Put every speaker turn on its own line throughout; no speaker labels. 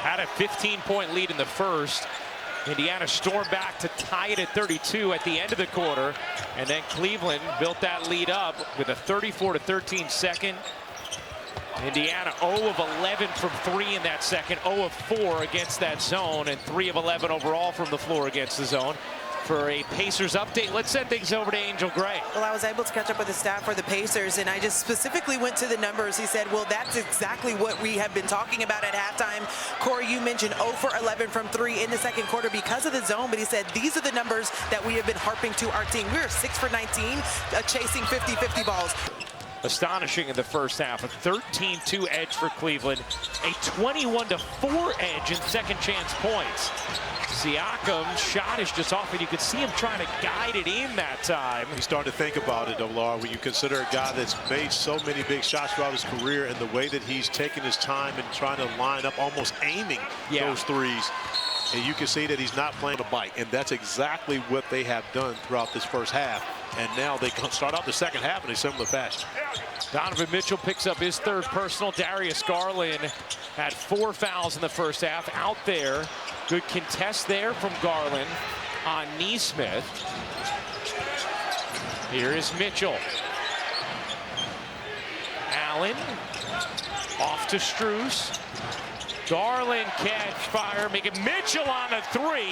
Had a 15-point lead in the first. Indiana stormed back to tie it at 32 at the end of the quarter. And then Cleveland built that lead up with a 34-13 second. Indiana 0 of 11 from 3 in that second, 0 of 4 against that zone, and 3 of 11 overall from the floor against the zone. For a Pacers update, let's send things over to Angel Gray.
Well, I was able to catch up with the staff for the Pacers, and I just specifically went to the numbers. He said, well, that's exactly what we have been talking about at halftime. Corey, you mentioned 0 for 11 from 3 in the second quarter because of the zone, but he said these are the numbers that we have been harping to our team. We're 6 for 19, chasing 50-50 balls.
Astonishing in the first half, a 13-2 edge for Cleveland, a 21-4 edge in second chance points. Siakam's shot is just off, and you could see him trying to guide it in that time.
He's starting to think about it, Laura, when you consider a guy that's made so many big shots throughout his career, and the way that he's taking his time and trying to line up, almost aiming those threes. And you can see that he's not playing a bite, and that's exactly what they have done throughout this first half. And now they start out the second half in a similar fashion.
Donovan Mitchell picks up his third personal. Darius Garland had 4 fouls in the first half. Out there, good contest there from Garland on Nesmith. Here is Mitchell. Allen off to Strus. Garland catch fire, making Mitchell on a 3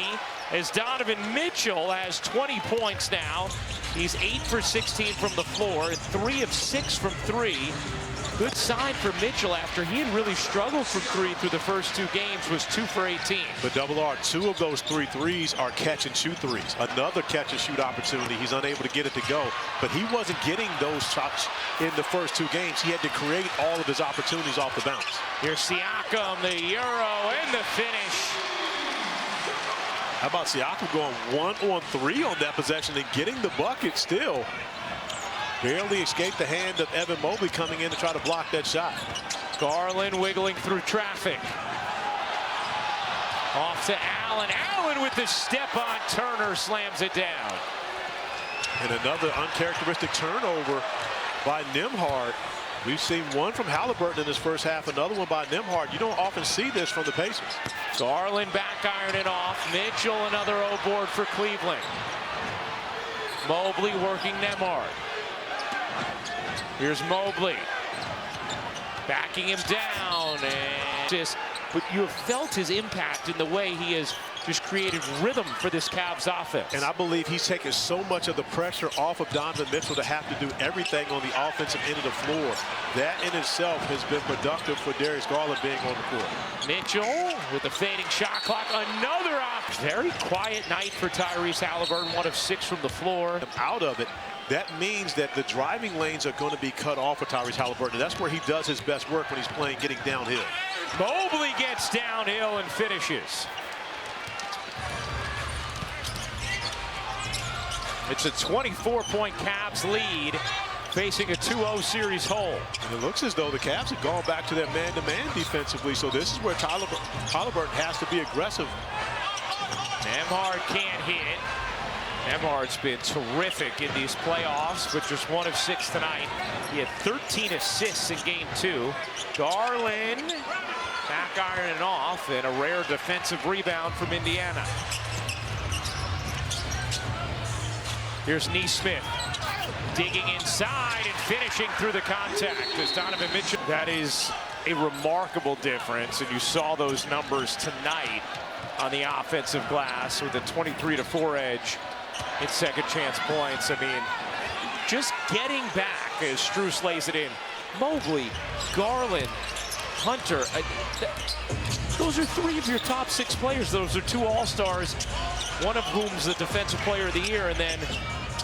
as Donovan Mitchell has 20 points now. He's 8 for 16 from the floor, 3 of 6 from 3. Good sign for Mitchell after he had really struggled from 3 through the first 2 games, was 2 for 18.
But Double R, 2 of those 3 threes are catch and shoot threes. Another catch and shoot opportunity. He's unable to get it to go, but he wasn't getting those shots in the first 2 games. He had to create all of his opportunities off the bounce.
Here's Siakam, the Euro, and the finish.
How about Siakam going 1-on-3 on that possession and getting the bucket still? Barely escaped the hand of Evan Mobley coming in to try to block that shot.
Garland wiggling through traffic. Off to Allen. Allen with the step on Turner slams it down.
And another uncharacteristic turnover by Nembhard. We've seen one from Halliburton in this first half, another one by Nembhard. You don't often see this from the Pacers.
Garland back ironing off. Mitchell another O-board for Cleveland. Mobley working Nembhard. Here's Mobley. Backing him down. And but you have felt his impact in the way he has just created rhythm for this Cavs offense.
And I believe he's taken so much of the pressure off of Donovan Mitchell to have to do everything on the offensive end of the floor. That in itself has been productive for Darius Garland being on the court.
Mitchell with the fading shot clock. Another op. Very quiet night for Tyrese Halliburton. 1 of 6 from the floor.
Out of it. That means that the driving lanes are going to be cut off for Tyrese Halliburton. That's where he does his best work, when he's playing getting downhill.
Mobley gets downhill and finishes. It's a 24-point Cavs lead, facing a 2-0 series hole.
And it looks as though the Cavs have gone back to their man-to-man defensively, so this is where Halliburton has to be aggressive.
Nembhard can't hit. Nembhard's been terrific in these playoffs, but just 1 of 6 tonight. He had 13 assists in game 2. Garland back ironing off, and a rare defensive rebound from Indiana. Here's Nesmith digging inside and finishing through the contact as Donovan Mitchell. That is a remarkable difference, and you saw those numbers tonight on the offensive glass with a 23-4 edge in second chance points. I mean, just getting back as Strus lays it in. Mobley, Garland, Hunter. Those are 3 of your top 6 players. Those are 2 All-Stars, one of whom's the Defensive Player of the Year, and then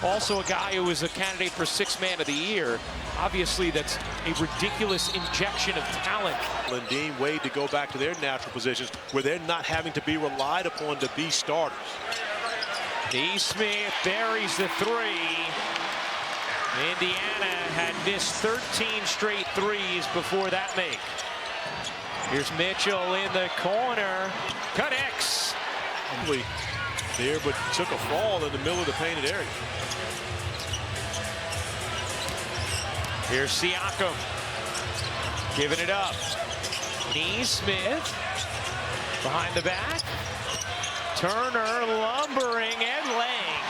also a guy who was a candidate for 6th Man of the Year. Obviously, that's a ridiculous injection of talent.
Dean Wade to go back to their natural positions where they're not having to be relied upon to be starters.
Nesmith buries the 3. Indiana had missed 13 straight 3s before that make. Here's Mitchell in the corner. Connects.
Probably there, but took a fall in the middle of the painted area.
Here's Siakam giving it up. Nesmith Behind the back. Turner lumbering and laying.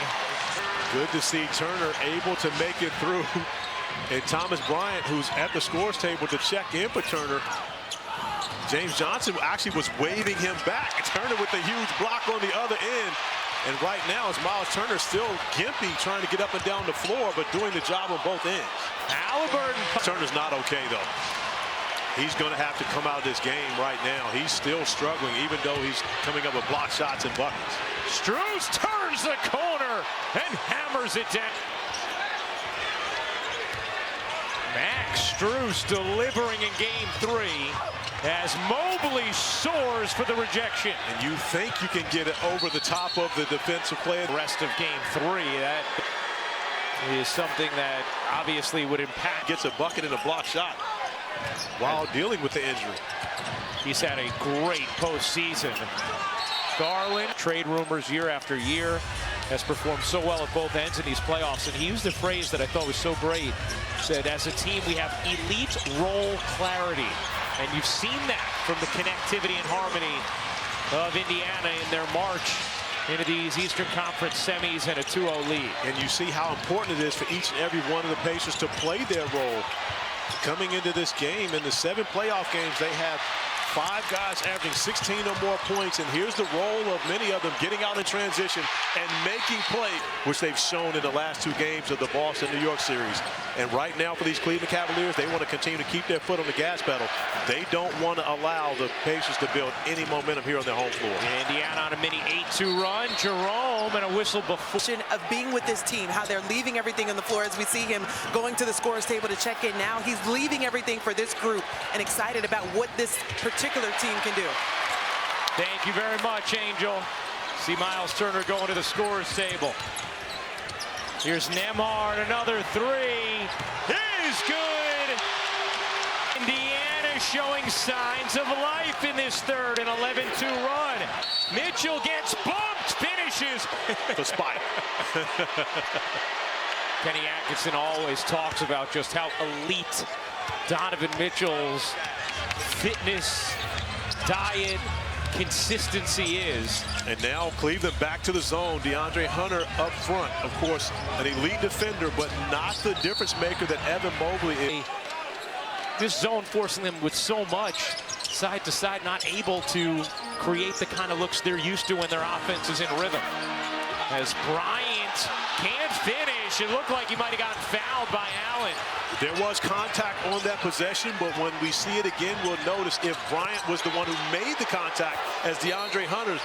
Good to see Turner able to make it through. And Thomas Bryant, who's at the scores table to check in for Turner. James Johnson actually was waving him back. Turner with a huge block on the other end. And right now, it's Miles Turner still gimpy, trying to get up and down the floor, but doing the job on both ends.
Halliburton.
Turner's not okay, though. He's going to have to come out of this game right now. He's still struggling, even though he's coming up with block shots and buckets.
Strus turns the corner and hammers it down. Max Strus delivering in game 3 as Mobley soars for the rejection.
And you think you can get it over the top of the defensive player.
The rest of game 3, that is something that obviously would impact.
Gets a bucket and a block shot while dealing with the injury.
He's had a great postseason. Garland, trade rumors year after year, has performed so well at both ends in these playoffs. And he used a phrase that I thought was so great. Said, as a team, we have elite role clarity. And you've seen that from the connectivity and harmony of Indiana in their march into these Eastern Conference semis and a 2-0 lead.
And you see how important it is for each and every one of the Pacers to play their role. Coming into this game, in the 7 playoff games, they have 5 guys averaging 16 or more points, and here's the role of many of them getting out in transition and making play, which they've shown in the last 2 games of the Boston-New York series. And right now for these Cleveland Cavaliers, they want to continue to keep their foot on the gas pedal. They don't want to allow the Pacers to build any momentum here on their home floor.
Indiana on a mini 8-2 run. Jerome and a whistle before.
Of being with this team, how they're leaving everything on the floor as we see him going to the scorer's table to check in now. He's leaving everything for this group and excited about what this particular team can do.
Thank you very much, Angel. See Miles Turner going to the scorer's table. Here's Nembhard, another 3 is good. Indiana showing signs of life in this third, an 11-2 run. Mitchell gets bumped, finishes.
The spike.
Kenny Atkinson always talks about just how elite Donovan Mitchell's fitness, diet, consistency is.
And now Cleveland back to the zone. DeAndre Hunter up front. Of course, an elite defender, but not the difference maker that Evan Mobley is.
This zone forcing them with so much side to side, not able to create the kind of looks they're used to when their offense is in rhythm. As Bryant can't finish, it looked like he might have gotten fouled by Allen.
There was contact on that possession, but when we see it again, we'll notice if Bryant was the one who made the contact as DeAndre Hunter's.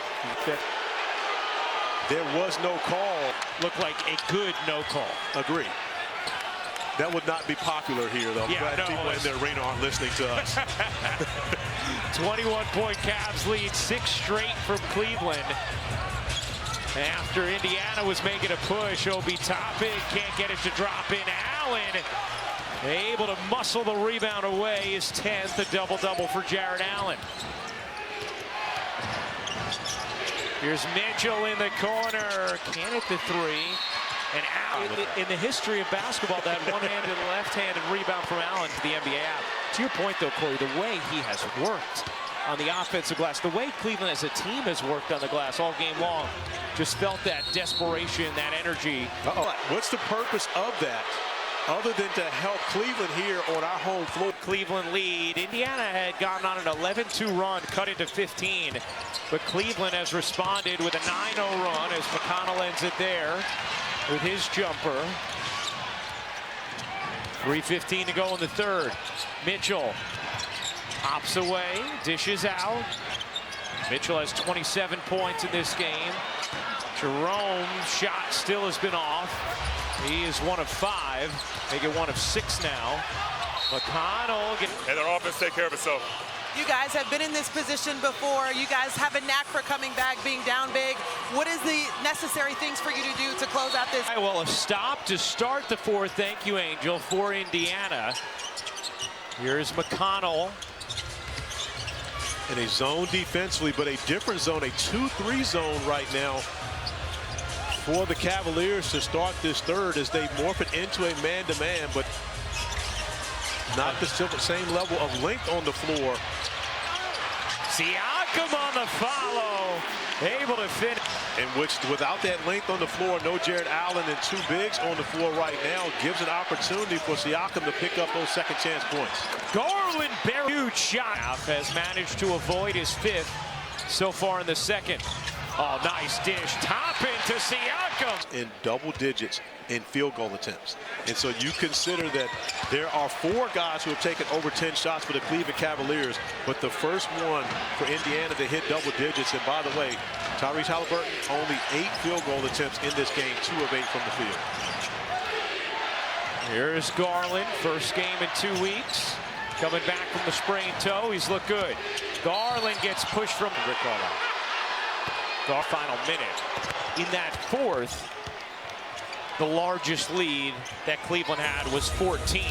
There was no call.
Looked like a good no call.
Agree. That would not be popular here, though. I'm glad people in the arena aren't listening to us.
21-point Cavs lead, 6 straight from Cleveland. After Indiana was making a push, Obi Toppin can't get it to drop in. Allen able to muscle the rebound away. His 10th, a double-double for Jared Allen. Here's Mitchell in the corner. Can hit the 3. And Allen, in the history of basketball, that one-handed, left-handed rebound from Allen to the NBA app. To your point, though, Corey, the way he has worked on the offensive glass, the way Cleveland as a team has worked on the glass all game long, just felt that desperation, that energy.
What's the purpose of that, other than to help Cleveland here on our home floor?
Cleveland lead. Indiana had gotten on an 11-2 run, cut into 15. But Cleveland has responded with a 9-0 run as McConnell ends it there with his jumper. 3:15 to go in the third. Mitchell hops away, dishes out. Mitchell has 27 points in this game. Jerome's shot still has been off. He is 1 of 5. They get 1 of 6 now. McConnell.
And their offense take care of itself.
You guys have been in this position before. You guys have a knack for coming back, being down big. What is the necessary things for you to do to close out this?
Well, a stop to start the fourth. Thank you, Angel, for Indiana. Here's McConnell.
In a zone defensively, but a different zone, a 2-3 zone right now for the Cavaliers to start this third as they morph it into a man-to-man, but not the same level of length on the floor.
Siakam on the the follow, able to finish.
In which, without that length on the floor, no Jared Allen and two bigs on the floor right now, gives an opportunity for Siakam to pick up those second chance points.
Garland, huge shot. Has managed to avoid his fifth so far in the second. Oh, nice dish. Top into Siakam.
In double digits in field goal attempts. And so you consider that there are 4 guys who have taken over 10 shots for the Cleveland Cavaliers, but the first one for Indiana to hit double digits. And by the way, Tyrese Halliburton, only 8 field goal attempts in this game, 2 of 8 from the field.
Here's Garland, first game in 2 weeks. Coming back from the sprained toe, he's looked good. Garland gets pushed from Rick Carlisle. Our final minute. In that fourth, the largest lead that Cleveland had was 14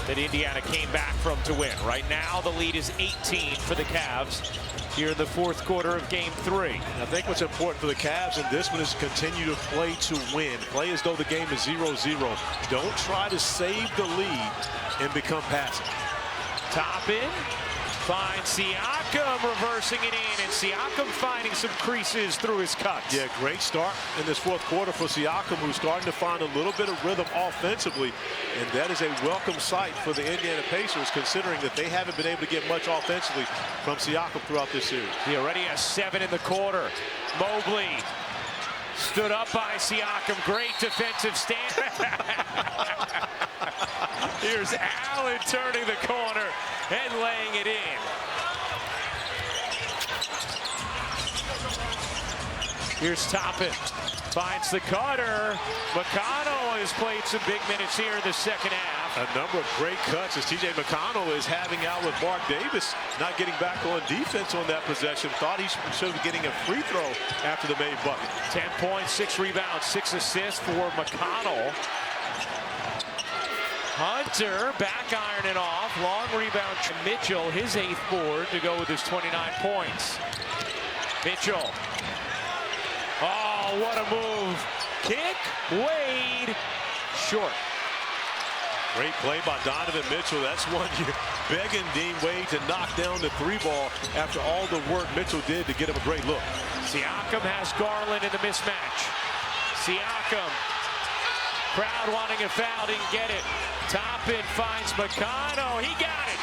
that Indiana came back from to win. Right now, the lead is 18 for the Cavs here in the fourth quarter of game 3.
And I think what's important for the Cavs in this one is to continue to play to win. Play as though the game is 0-0. Don't try to save the lead and become passive.
Top in, finds Siakam reversing it in, and Siakam finding some creases through his cuts.
Yeah, great start in this fourth quarter for Siakam, who's starting to find a little bit of rhythm offensively, and that is a welcome sight for the Indiana Pacers, considering that they haven't been able to get much offensively from Siakam throughout this series.
He already has 7 in the quarter. Mobley stood up by Siakam. Great defensive stand. Here's Allen turning the corner and laying it in. Here's Toppin. Finds the cutter. McConnell has played some big minutes here in the second half.
A number of great cuts as T.J. McConnell is having out with Mark Davis, not getting back on defense on that possession. Thought he should be getting a free throw after the made bucket.
10 points, 6 rebounds, 6 assists for McConnell. Hunter back ironing off. Long rebound. Mitchell, his 8th board to go with his 29 points. Mitchell. Oh, what a move. Kick. Wade. Short.
Great play by Donovan Mitchell. That's one you're begging Dean Wade to knock down the 3 ball after all the work Mitchell did to get him a great look.
Siakam has Garland in the mismatch. Siakam. Crowd wanting a foul, didn't get it. Toppin finds McConnell. He got it.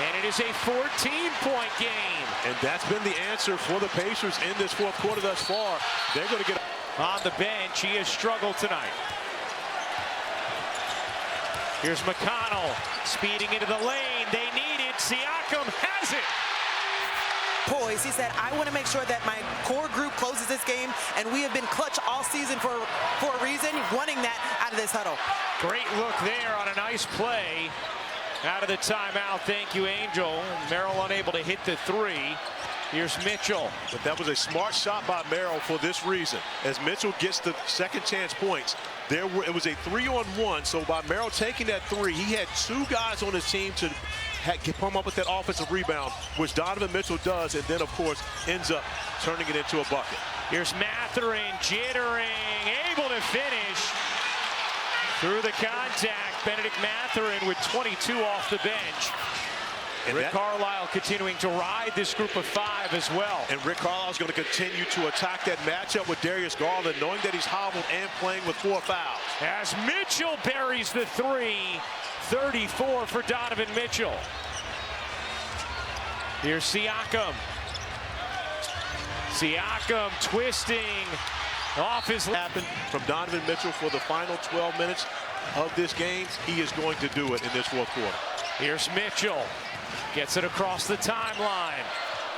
And it is a 14-point game.
And that's been the answer for the Pacers in this fourth quarter thus far. They're going to get
on the bench. He has struggled tonight. Here's McConnell speeding into the lane. They need it. Siakam has it.
Poise. He said, I want to make sure that my core group closes this game, and we have been clutch all season for a reason, wanting that out of this huddle.
Great look there on a nice play out of the timeout. Thank you, Angel. Merrill unable to hit the 3. Here's Mitchell.
But that was a smart shot by Merrill for this reason. As Mitchell gets the second chance points, it was a 3-on-1. So by Merrill taking that 3, he had 2 guys on his team to come up with that offensive rebound, which Donovan Mitchell does, and then, of course, ends up turning it into a bucket.
Here's Mathurin jittering, able to finish through the contact. Benedict Mathurin with 22 off the bench. And Rick Carlisle continuing to ride this group of 5 as well. And
Rick Carlisle is going to continue to attack that matchup with Darius Garland, knowing that he's hobbled and playing with 4 fouls.
As Mitchell buries the 3, 34 for Donovan Mitchell. Here's Siakam. Siakam twisting off his
happened from Donovan Mitchell for the final 12 minutes of this game. He is going to do it in this fourth quarter.
Here's Mitchell. Gets it across the timeline.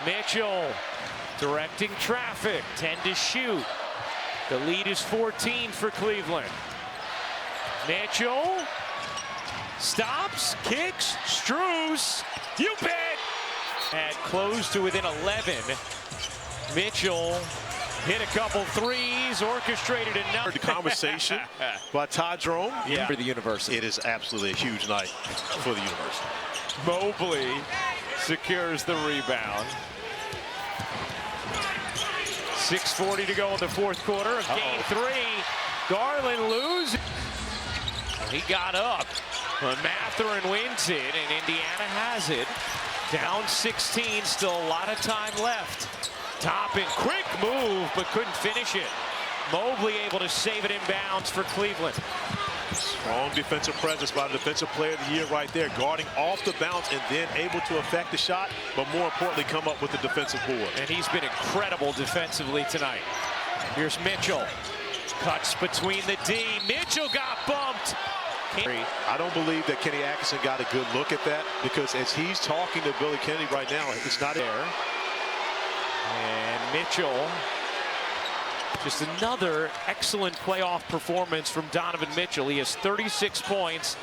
Mitchell directing traffic. 10 to shoot. The lead is 14 for Cleveland. Mitchell stops, kicks, Strus. You bet. And close to within 11. Mitchell hit a couple 3s, orchestrated enough.
The conversation by Todd Jerome.
Yeah. For the University.
It is absolutely a huge night for the University.
Mobley secures the rebound. 6:40 to go in the fourth quarter of game 3. Garland loses. He got up, but Mathurin wins it, and Indiana has it. Down 16, still a lot of time left. Toppin, quick move, but couldn't finish it. Mobley able to save it inbounds for Cleveland.
Strong defensive presence by the defensive player of the year right there, guarding off the bounce and then able to affect the shot, but more importantly, come up with the defensive board.
And he's been incredible defensively tonight. Here's Mitchell. Cuts between the D. Mitchell got bumped.
I don't believe that Kenny Atkinson got a good look at that, because as he's talking to Billy Kennedy right now, it's not
there. And Mitchell, just another excellent playoff performance from Donovan Mitchell. He has 36 points,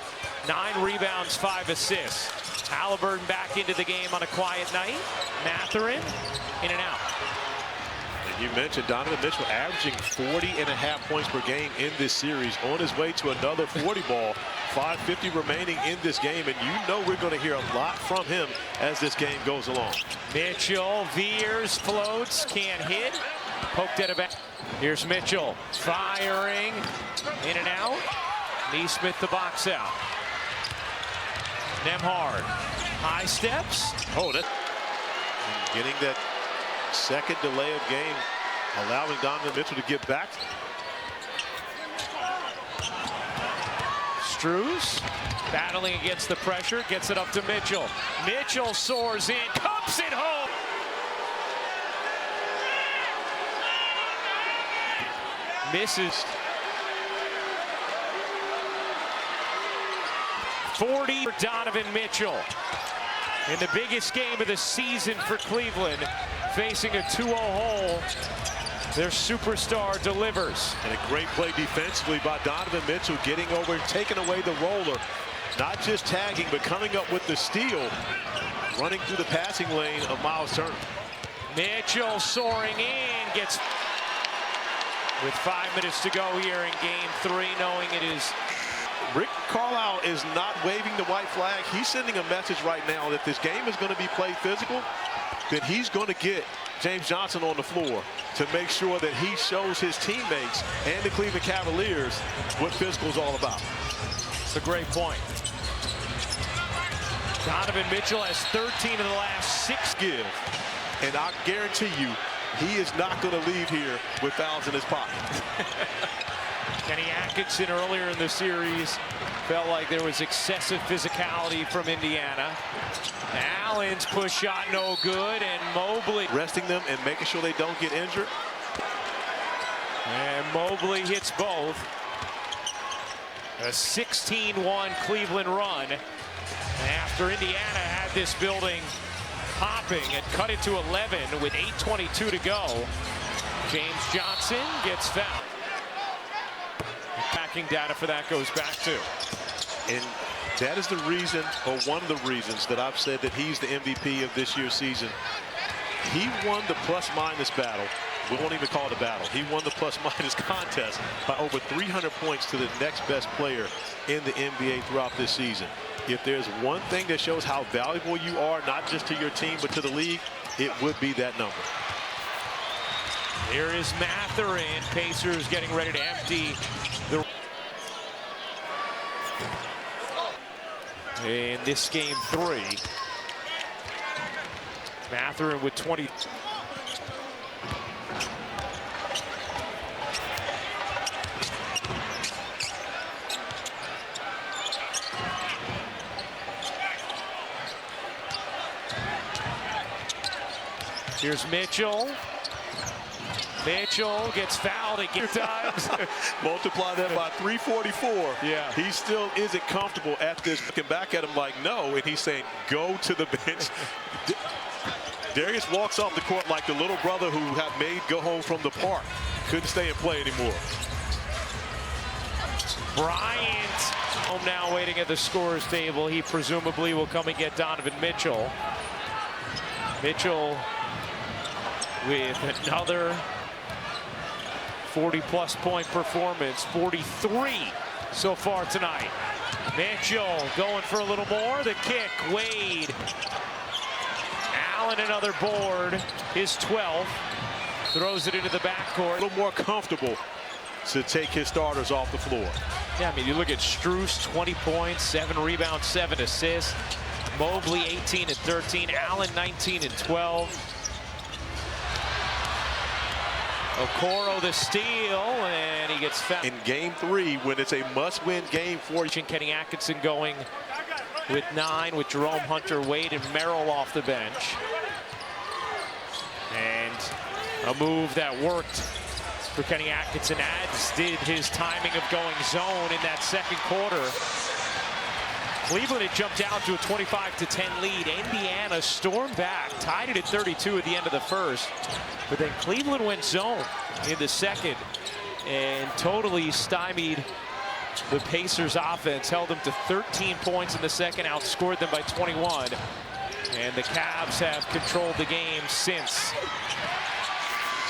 9 rebounds, 5 assists. Halliburton back into the game on a quiet night. Mathurin in and out.
You mentioned Donovan Mitchell averaging 40.5 points per game in this series, on his way to another 40 ball. 5:50 remaining in this game, and you know we're going to hear a lot from him as this game goes along.
Mitchell veers, floats, can't hit. Poked at a back. Here's Mitchell firing, in and out. Neesmith the box out. Nembhard, high steps.
Oh, that getting that second delay of game, allowing Donovan Mitchell to get back.
Strus battling against the pressure, gets it up to Mitchell. Mitchell soars in, cups it home. Misses. 40 for Donovan Mitchell. In the biggest game of the season for Cleveland, facing a 2-0 hole, their superstar delivers.
And a great play defensively by Donovan Mitchell, getting over, taking away the roller. Not just tagging, but coming up with the steal, running through the passing lane of Miles Turner.
Mitchell soaring in, gets with 5 minutes to go here in game 3, knowing it is.
Rick Carlisle is not waving the white flag. He's sending a message right now that this game is going to be played physical, that he's going to get James Johnson on the floor to make sure that he shows his teammates and the Cleveland Cavaliers what physical is all about.
It's a great point. Donovan Mitchell has 13 of the last 6.
Give, and I guarantee you, he is not going to leave here with fouls in his pocket.
Kenny Atkinson earlier in the series felt like there was excessive physicality from Indiana. Allen's push shot no good, and Mobley
resting them and making sure they don't get injured.
And Mobley hits both. A 16-1 Cleveland run after Indiana had this building popping and cut it to 11 with 8:22 to go. James Johnson gets fouled. Packing data for that goes back to.
And that is the reason, or one of the reasons, that I've said that he's the MVP of this year's season. He won the plus-minus battle. We won't even call it a battle. He won the plus-minus contest by over 300 points to the next best player in the NBA throughout this season. If there's one thing that shows how valuable you are, not just to your team, but to the league, it would be that number.
Here is Mathurin. Pacers getting ready to empty the. In this game 3, Mathurin with 20. Here's Mitchell. Mitchell gets fouled again times.
Multiply that by 344.
Yeah.
He still isn't comfortable at this. Looking back at him like, no, and he's saying, go to the bench. Darius walks off the court like the little brother who had made go home from the park. Couldn't stay and play anymore.
Bryant home now, waiting at the scorer's table. He presumably will come and get Donovan Mitchell. Mitchell with another 40-plus point performance, 43 so far tonight. Mitchell going for a little more. The kick, Wade. Allen another board, his 12th. Throws it into the backcourt.
A little more comfortable to take his starters off the floor.
Yeah, I mean, you look at Strus, 20 points, 7 rebounds, 7 assists. Mobley 18 and 13, Allen 19 and 12. Okoro the steal, and he gets fouled.
In game 3, when it's a must-win game for you.
Kenny Atkinson going with 9, with Jerome Hunter, Wade, and Merrill off the bench. And a move that worked for Kenny Atkinson, as did his timing of going zone in that second quarter. Cleveland had jumped down to a 25-10 lead. Indiana stormed back, tied it at 32 at the end of the first. But then Cleveland went zone in the second and totally stymied the Pacers offense, held them to 13 points in the second, outscored them by 21. And the Cavs have controlled the game since.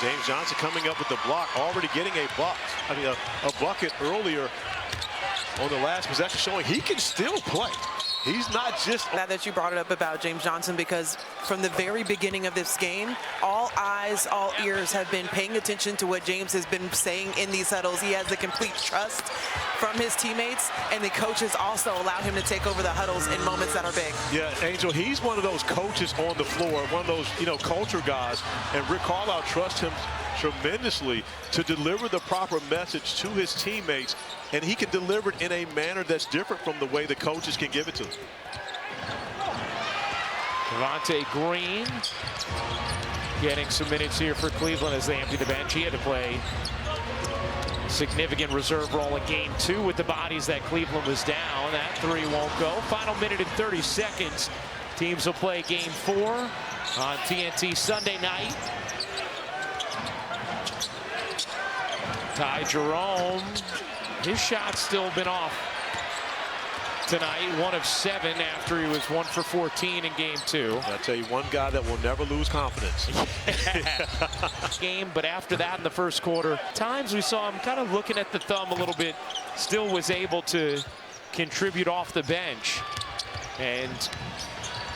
James Johnson coming up with the block, already getting a bucket earlier on the last possession, showing he can still play. He's not just...
Glad that you brought it up about James Johnson, because from the very beginning of this game, all eyes, all ears have been paying attention to what James has been saying in these huddles. He has the complete trust from his teammates, and the coaches also allow him to take over the huddles in moments that are big.
Yeah, Angel, he's one of those coaches on the floor, one of those, culture guys, and Rick Carlisle trusts him tremendously to deliver the proper message to his teammates, and he can deliver it in a manner that's different from the way the coaches can give it to him.
Javonte Green getting some minutes here for Cleveland as they empty the bench. He had to play significant reserve role in game 2 with the bodies that Cleveland was down. That 3 won't go. Final minute and 30 seconds. Teams will play game 4 on TNT Sunday night. Ty Jerome, his shot's still been off tonight, 1 of 7 after he was 1 for 14 in game 2.
I'll tell you, one guy that will never lose confidence.
Game, but after that in the first quarter, times we saw him kind of looking at the thumb a little bit, still was able to contribute off the bench and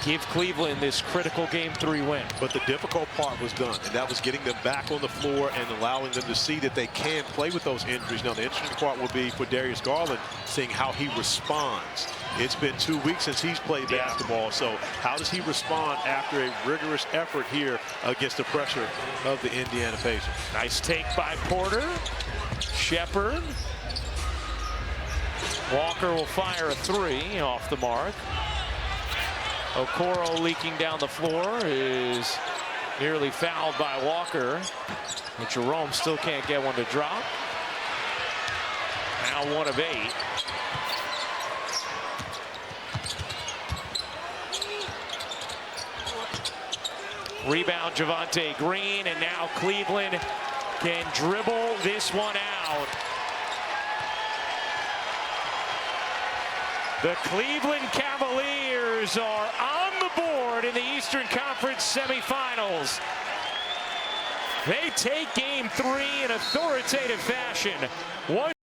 give Cleveland this critical game 3 win.
But the difficult part was done, and that was getting them back on the floor and allowing them to see that they can play with those injuries. Now, the interesting part will be for Darius Garland, seeing how he responds. It's been 2 weeks since he's played basketball, so how does he respond after a rigorous effort here against the pressure of the Indiana Pacers?
Nice take by Porter. Shepherd. Walker will fire a 3 off the mark. Okoro leaking down the floor is nearly fouled by Walker. But Jerome still can't get one to drop. Now 1 of 8. Rebound Javonte Green, and now Cleveland can dribble this one out. The Cleveland Cavaliers are on the board in the Eastern Conference semifinals. They take game 3 in authoritative fashion.